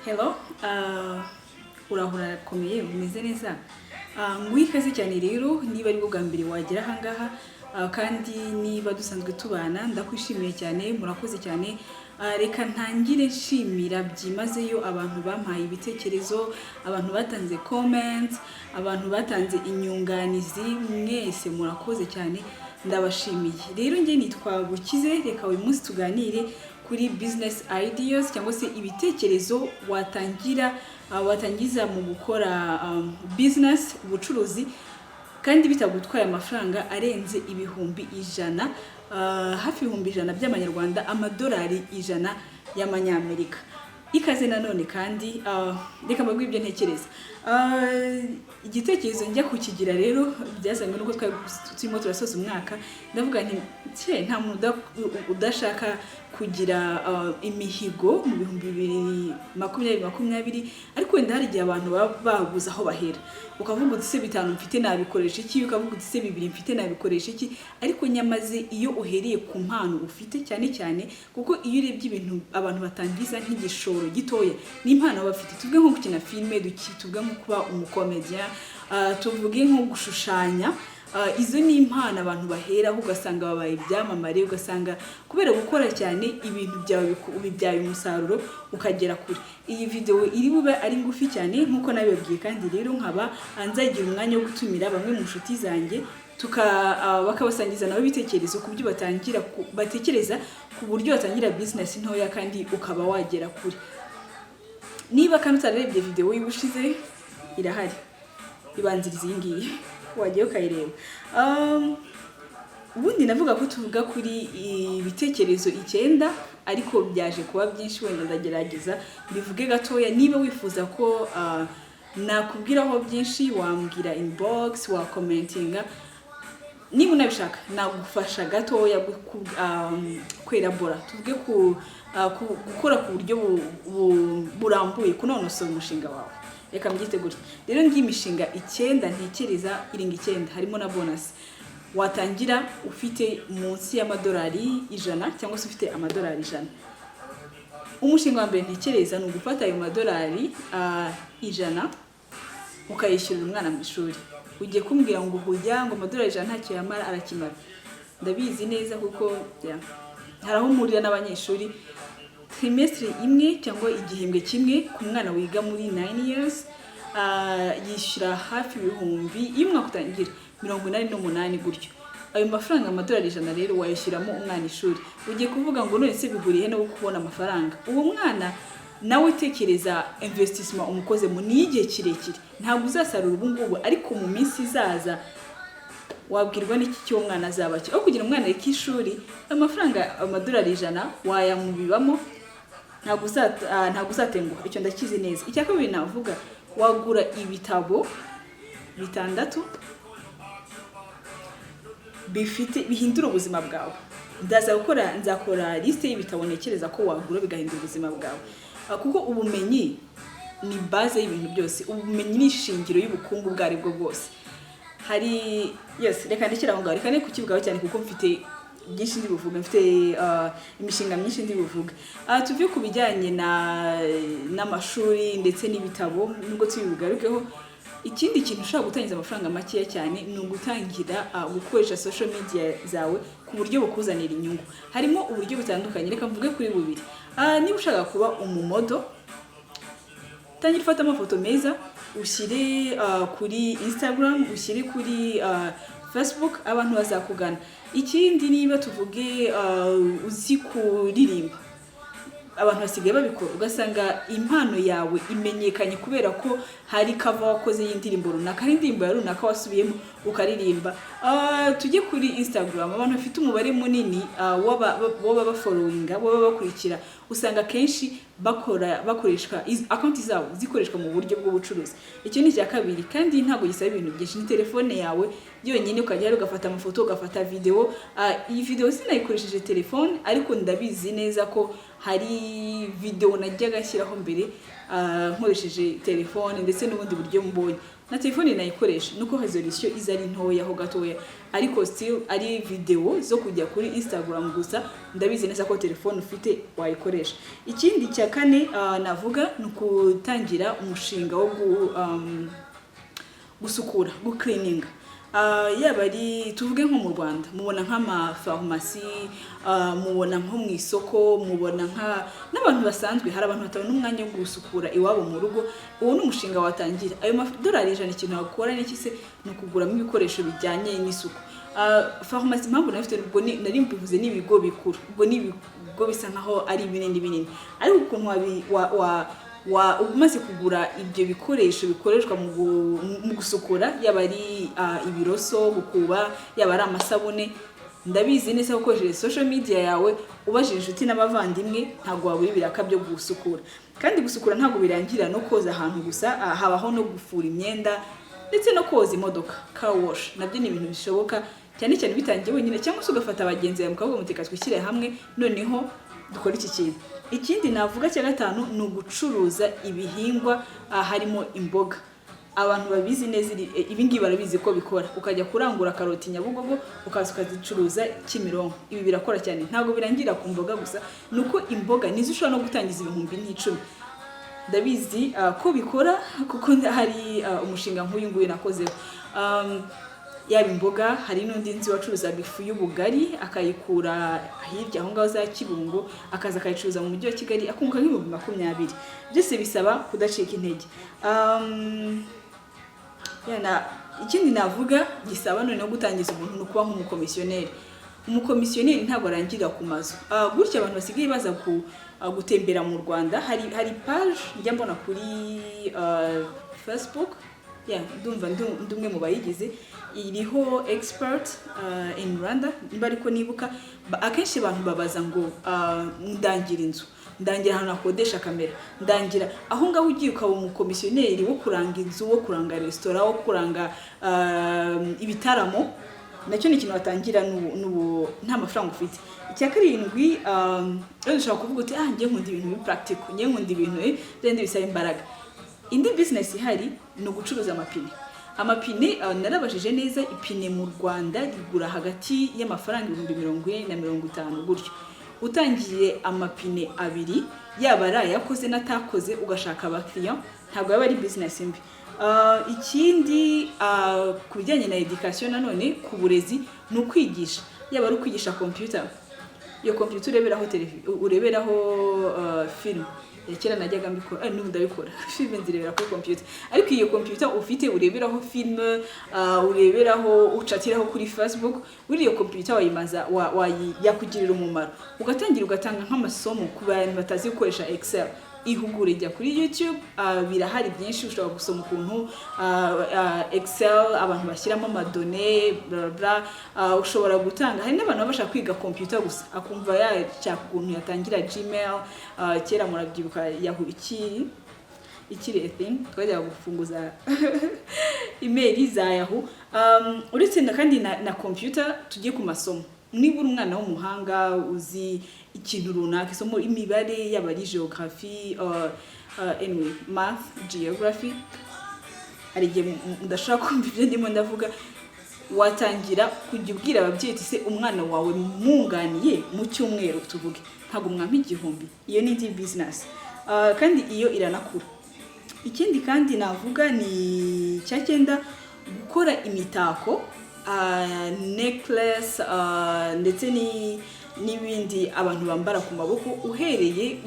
Hello, urahura rakomeye umeze neza. Ngwikaze cyane rero niba ari bwo bwa mbere wagera aha ngaha kandi niba dusanzwe tubana ndakwishimiye cyane murakoze cyane. Reka ntangire nshimira byimazeyo abantu bampaye ibitekerezo, abantu batanze comments, abantu batanze inyunganizi, mwese murakoze cyane ndabashimiye. Rero nge nitwa Bukize, reka uyu munsi tuganire kuri business ideas cyangwa se ibitekerezo watangiza mu gukora business ubucuruzi kandi bitagutwaye amafaranga arenze ibihumbi 100, hafi ibihumbi 100 by'amanyarwanda, amadolari 100 y'amanyamerika. Ikaze nanone kandi reka mbabwire ibyo ntekereza. Igitekerezo njya kukigira rero byazanywe nuko turimo turasoza umwaka, ndavuga nti nta muntu udashaka kugira imihigo mu bihumbi 2020, ariko wenda hari igihe abantu baba babuze aho bahera. Ukavuga uti se 5 mfite nabikoresha iki, ukavuga uti se 2 mfite nabikoresha iki, ariko nyamaze iyo uhereye ku mpano ufite cyane cyane, kuko iyo urebye ibintu abantu batangiza nk'igishoro gitoya ni impano bafite. Tuvuge nko gukina filme, tuvuge nko kuba umukomedian, tuvuge nko gushushanya. Izo ni impano abantu baheraho ugasanga babaye ibyamamare, ugasanga kubera gukora cyane ibintu byawe bibyaye umusaruro ukagera kure. Iyi video iri bube ari ngufi cyane nkuko nabibabwiye, kandi rero nkaba nzagira umwanya wo gutumira bamwe mu nshuti zanjye bakabasangiza nabo ibitekerezo ku byo batekereza ku buryo batangira business ntoya kandi ukaba wagera kure. Niba kandi utarebye video y'ubushize irahari, ibanziriza iyi ngiyi wagiye ukayireba. Ubundi navuga ko tuvuga kuri ibitekerezo 9 ariko byaje kuba byinshi, wenda ndagerageza bivuge gatoya. Niba wifuza ko nakubwiraho byinshi wambwira inbox, wa commentinga. Niba unabishaka nagufasha gatoya kwerabora, tuvuge gukora ku buryo burambuye, kunonosora umushinga wawe. Reka mbyite gutya. Rero ngiye imishinga 9 ntekereza iringa 9 harimo na bonus. Watangira ufite munsi y'amadolari 100 cyangwa se ufite amadolari 100. Umushinga wa mbere ntekereza ni ugufata ayo madolari 100 ukayishyurira umwana mu ishuri. Ugiye kumbwira ngo hujya ngo amadolari 100 ntacyo yamara, arakimara. Ndabizi neza kuko haraho murira n'abanyeshuri trimestre imwe cyangwa igihembwe kimwe ku mwana wiga muri 9 years, yishyura hafi ibihumbi y'umwaka utangira 88 gutyo. Ayo mafaranga amadolari 100 rero wayishyiramo umwana ishuri. Ugiye kuvuga ngo none se bihuriye no kubona amafaranga. Uwo mwana nawe tekereza investissement umukoze mu nigihe kirekire. Ntabwo uzasarura ubu ngubu, ariko mu minsi izaza wabwirwa n'iki cyo umwana azaba cyo. Kugira umwana reka ishuri, amafaranga amadolari 100 wayamubibamo, ntabwo uzatenguha. Icyo ndakizi neza. Icya kabiri navuga, wagura ibitabo 6 bihindura ubuzima bwawe. Nzakora liste y'ibitabo nekereza ko wagura bigahindura ubuzima bwawe, kuko ubumenyi ni base y'ibintu byose. Ubumenyi ni ishingiro y'ubukungu bwari bwo bwose. Reka ndekera aho ngaho, reka ne kukivugaho cyane kuko mfite byinshi ndi buvuga, mfite imishinga myinshi ndi buvuga. Tuvuye ku bijyanye n'amashuri ndetse n'ibitabo, nubwo tubigarukeho. Ikindi kintu ushobora gutangiza amafaranga makeya cyane ni ugutangira gukoresha social media zawe ku buryo bukuzanira inyungu. Harimo uburyo butandukanye, reka mvuge kuri bubiri. Niba ushaka kuba umumodo, tangira ufata amafoto meza ushyire kuri Instagram, ushyire kuri Facebook, abantu bazakugana. Ikindi niba tuvuge uzi kuririmba, abantu basigaye babikora, ugasanga impano yawe imenyekanye kubera ko hari cover wakoze y'indirimbo runaka, indirimbo ya runaka wasubiyemo ukaririmba. Tujye kuri Instagram, abantu bafite umubare munini waba bafollowinga, waba bakurikira, usanga kenshi bakoresha account zabo zikoreshwa mu buryo bw'ubucuruzi. Icyo ni cya kabiri, kandi ntabwo gisaba ibintu byinshi. Ni telefone yawe yonyine ukajya ugafata amafoto, ugafata video. Iyi video sinayikoresheje telefone, ariko ndabizi neza ko hari video najyaga ashyiraho mbere nkoresheje telefone ndetse n'ubundi buryo mbonye. na telefone nayikoresha nuko resolution iza ari ntoya ho gatoya, ariko still ari video zo kujya kuri Instagram gusa ndabizi neza ko telefone ufite wayikoresha. Ikindi cya kane navuga nukutangira umushinga wo gusukura, cleaning. Yaba ari tuvuge nko mu Rwanda mubona nk'ama pharmacy, mubona nko mu isoko, mubona n'abantu basanzwe, hari abantu batabona umwanya wo gusukura iwabo mu rugo. Uwo n'umushinga watangira, ayo $100 ikintu wakora n'iki se nukuguramo ibikoresho bijyanye n'isuku. Pharmacy mpamvu nafite ubwo nari mbivuze n'ibigo bikuru, ubwo n'ibigo bisa nkaho ari binini, ariko ukuntu umaze kugura ibyo bikoresho bikoreshwa mu gusukura, yaba ari ibiroso, gukuba, yaba ari amasabune, ndabizi neza ukoresheje social media yawe ubajije inshuti n'abavandimwe ntago wabura ibiraka byo gusukura. Kandi gusukura ntago birangira no koza ahantu gusa, habaho no gufura imyenda ndetse no koza imodoka, car wash. Nabyo ni ibintu bishoboka cyane cyane bitangiye wenyine, cyangwa se ugafata abagenzi bawe mukavuga mutika twishyire hamwe noneho dukora iki kintu. Ikindi navuga cya gatanu ni ugucuruza ibihingwa, harimo imboga. Abantu babizi neza ibingi barabizi ko bikora, ukajya kurangura karoti Nyabugogo ukaza ukazicuruza Kimironko. Ibi birakora cyane, ntago birangira ku mboga gusa, nuko imboga nizo ushobora no gutangiza 10,000. Ndabizi ko bikora kuko hari umushinga nk'uyu nguyu nakozeho. Yaba imboga, hari n'undi nzi wacuruza ifu y'ubugari akayikura hirya aho ngaho za Kibungo akaza akayicuruza mu mujyi wa Kigali akunguka $20,000. Byose bisaba kudacika intege. Ikindi navuga gisaba none no gutangiza umuntu no kuba nk'umukomisiyoneri. Umukomisiyoneri ntabwo arangira ku mazu. Gutya abantu basigaye baza gutembera mu Rwanda, hari page njya mbona kuri Facebook, ndumva ndumwe mu bayigize, iriho expert in Rwanda, niba ariko nibuka. Akenshi abantu babaza ngo ndangira inzu, ndangira ahantu akodesha kamera, ndangira aho ngaho ugiye ukaba umukomisiyoneri wo kuranga inzu, wo kuranga restaurant, wo kuranga ibitaramo. Nacyo ni ikintu watangira nta mafaranga ufite. Icya karindwi ushobora kuvuga uti ngiye nkunda ibintu bi practical, ngiye nkunda ibintu byende bisaba imbaraga. Indi business ihari no gucuruza amapine. Narabajije neza ipine mu Rwanda rigura hagati y'amafaranga 40,000 na 50,000 gutyo. Utangiye amapine abiri, yaba ari yakoze natakoze, ugashaka abakiriya, ntabwo yaba ari business mbi. Ikindi ku bijyanye na education nanone ku burezi no kwigisha, yaba ari kwigisha computer. Iyo computer ureberaho film. Kera najyaga mbikora n'ubu ndabikora, filme nzirebera kuri computer. Ariko iyo computer ufite ureberaho film, ureberaho ucatiraho kuri Facebook, iyo computer wayimaza yakugirira umumaro. Ugatangira ugatanga nk'amasomo ku bantu batazi gukoresha Excel. Ihugure jya kuri YouTube, birahari byinshi ushobora gusoma ukuntu Excel abantu bashyiramo amadone bla bla. Ushobora gutanga, hari n'abantu bashaka kwiga computer gusa akumva yashaka ukuntu yatangira Gmail. Kera murabyibuka Yahoo ikiri thing, twajya gufunguza email za Yahoo. Uretse kandi na computer tugiye ku masomo. Niba uri umwana w'umuhanga uzi ikintu runaka, isomo imibare, yaba ari geography, anyway math, geography, hari igihe ndashaka kumva ibyo ndimo ndavuga, watangira kujya ubwira ababyeyi se umwana wawe munganiye mu cyumweru tuvuge ntago mwampa 1,000. Iyo ni indi business, kandi iyo iranakura. Ikindi kandi navuga ni cyagenda gukora imitako, necklace, ndetse n'ibindi abantu bambara ku maboko, uhereye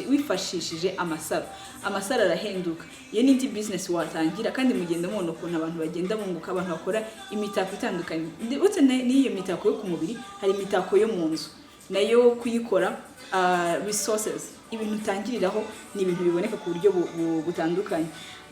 wifashishije amasaro arahenduka. Iyo ni indi business watangira, kandi mugenda mubona ukuntu abantu bagenda bunguka, abantu bakora imitako itandukanye. Ndetse n'iyo mitako yo ku mubiri, hari imitako yo mu nzu nayo kuyikora. Resources, ibintu utangiriraho ni ibintu biboneka ku buryo butandukanye.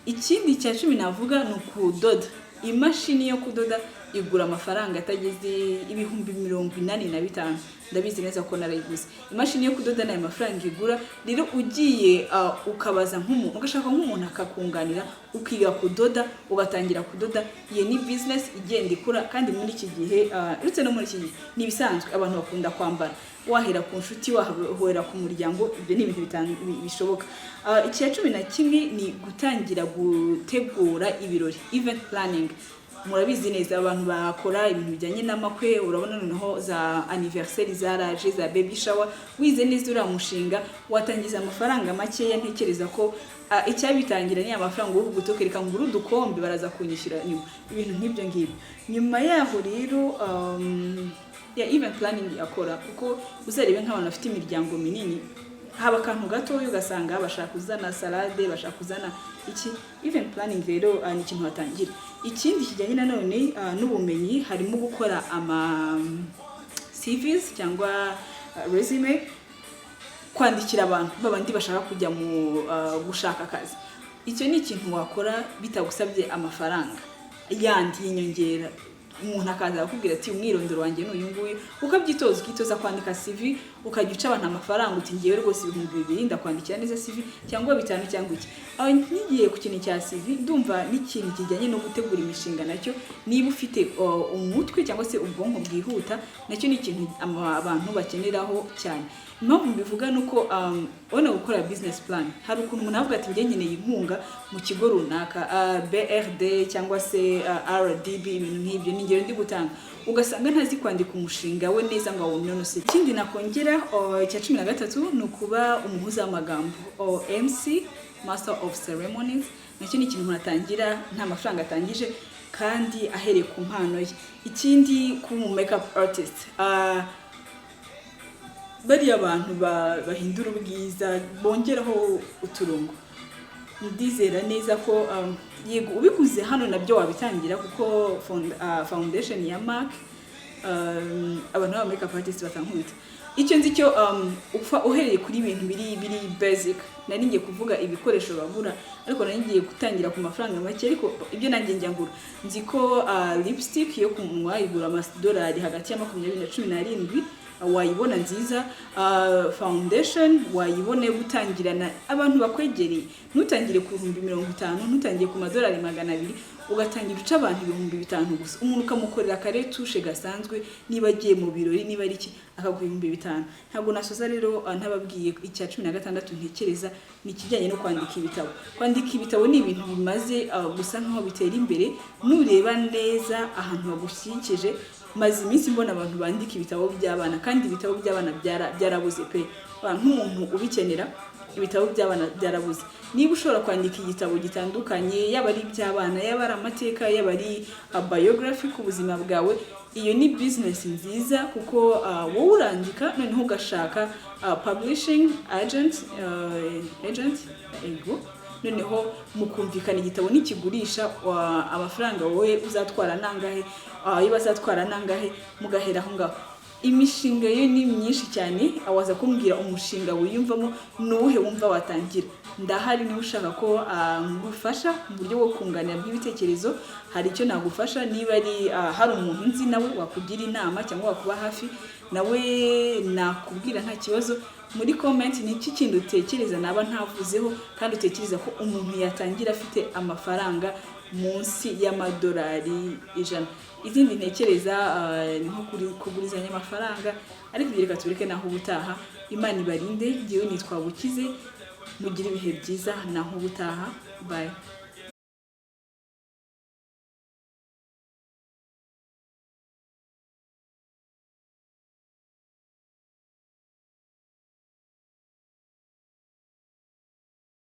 Ikindi cya 10 navuga ni ukudoda. Imashini yo kudoda igura amafaranga atageze ibihumbi 85. Ndabizi neza ko narayiguze. Imashini yo kudoda nayo mafaranga igura. Rero ugiye ukabaza nk'umuntu, ugashaka nk'umuntu akakunganira, ukiga kudoda, ugatangira kudoda, iyo ni business igenda ikura. Kandi muri iki gihe uretse no muri iki gihe ni bisanzwe abantu bakunda kwambara, wahera ku nshuti, wahera ku muryango, ibyo ni ibintu bishoboka. Icya 11 ni gutangira gutegura ibirori, event planning. Murabizi neza abantu bakora ibintu bijyanye n'amakwe, urabona noneho za anniversaire zaraje, za baby shower, wize neza uramushinga, watangiza amafaranga makeya. Ntekereza ko icyabitangira ni amafaranga yo gutokereka nguru dukombe baraza kunyishyura nyuma, ibintu nk'ibyo ngibyo. Nyuma yaho rero ya event planning yakora, kuko uzarebe nk'abantu bafite imiryango minini, haba akantu gato ugasanga bashaka kuzana salade, bashaka kuzana iki. Event planning rero ni ikintu batangira. Ikindi kijyanye nanone n'ubumenyi, harimo gukora ama CVs cyangwa resume, kwandikira abantu babandi bashaka kujya mu gushaka akazi. Icyo ni ikintu wakora bitagusabye amafaranga yandi y'inyongera. Umuntu akaza akubwira ati umwirondoro wanjye n'uyu nguyu, ukabyitoza, ukitoza kwandika CV, ukajya uca abantu amafaranga uti ngiye rwose 2000 ndakwandikira neza CV cyangwa 5 cyangwa iki. Aho ngiye ku kintu cya CV, ndumva n'ikintu kijyanye no gutegura imishinga nacyo, niba ufite umutwe cyangwa se ubwonko bwihuta, nacyo ni ikintu abantu bakeneraho cyane. Impamvu mbivuga nuko ubona gukora business plan, hari ukuntu umuntu avuga ati njye nkeneye inkunga mu kigo runaka, BRD cyangwa se RDB, ibintu nk'ibyo ni ngero ndi gutanga, ugasanga ntazi kwandika umushinga we neza ngo awunonose. Ikindi nakongera cya 13 ni ukuba umuhuza w'amagambo, MC, Master of Ceremonies. Nacyo ni ikintu atangira nta mafaranga atangije kandi ahereye ku mpano ye. Ikindi ku makeup artist, bari abantu bahindura ubwiza, bongeraho uturungo. Ndizera neza ko yego ubikuze hano nabyo wabitangira, kuko foundation ya MAC abantu ba makeup artist batankubita. Icyo nzi cyo upfa uhereye kuri ibintu biri basic. Nari ngiye kuvuga ibikoresho bagura, ariko nari ngiye gutangira ku mafaranga make, ariko ibyo nanjye njyangura. Nzi ko lipstick yo ku munwa igura $, hagati ya 20 na 17, wayibona nziza. Foundation wayibone gutangirana abantu bakwegereye, ntutangire ku 50, ntutangire ku $200, ugatangira uca abantu 5,000 gusa. Umuntu ukamukorera kare tushe gasanzwe, niba agiye mu birori, niba ari iki, akaguha 5,000. Ntabwo nasoza rero ntababwiye icya 16 ntekereza ni kijyanye no kwandika ibitabo. Kwandika ibitabo ni ibintu bimaze gusa nkaho bitera imbere. Nureba neza ahantu bagushyikije, maze iminsi mbona abantu bandika ibitabo by'abana, kandi ibitabo by'abana byarabuze pe. Nk'umuntu ubikenera, ibitabo by'abana byarabuze. Niba ushobora kwandika igitabo gitandukanye, yaba ari iby'abana, yaba ari amateka, yaba ari biography ku buzima bwawe, iyo ni business nziza, kuko wowe urandika noneho ugashaka publishing agent, ego, noneho mukumvikana igitabo nikigurisha amafaranga wowe uzatwara nangahe, bazatwara nangahe, mugahera aho ngaho. Imishinga yo ni myinshi cyane. Awaza kumbwira umushinga wiyumvamo nuhe wumva watangira. Ndahari niba ushaka ko ngufasha mu buryo bwo kunganira bw'ibitekerezo, hari icyo nagufasha. Niba ari hari umuntu nzi nawe wakugira inama cyangwa wakuba hafi, nawe nakubwira nta kibazo. Muri comment ni iki kintu utekereza naba ntavuzeho, kandi utekereza ko umuntu yatangira afite amafaranga munsi $100. Izindi ntekereza nko kugurizanya amafaranga, ariko reka tureke naho ubutaha. Imana ibarinde. Ngiye nitwa Bukize, mugire ibihe byiza naho ubutaha. Bye.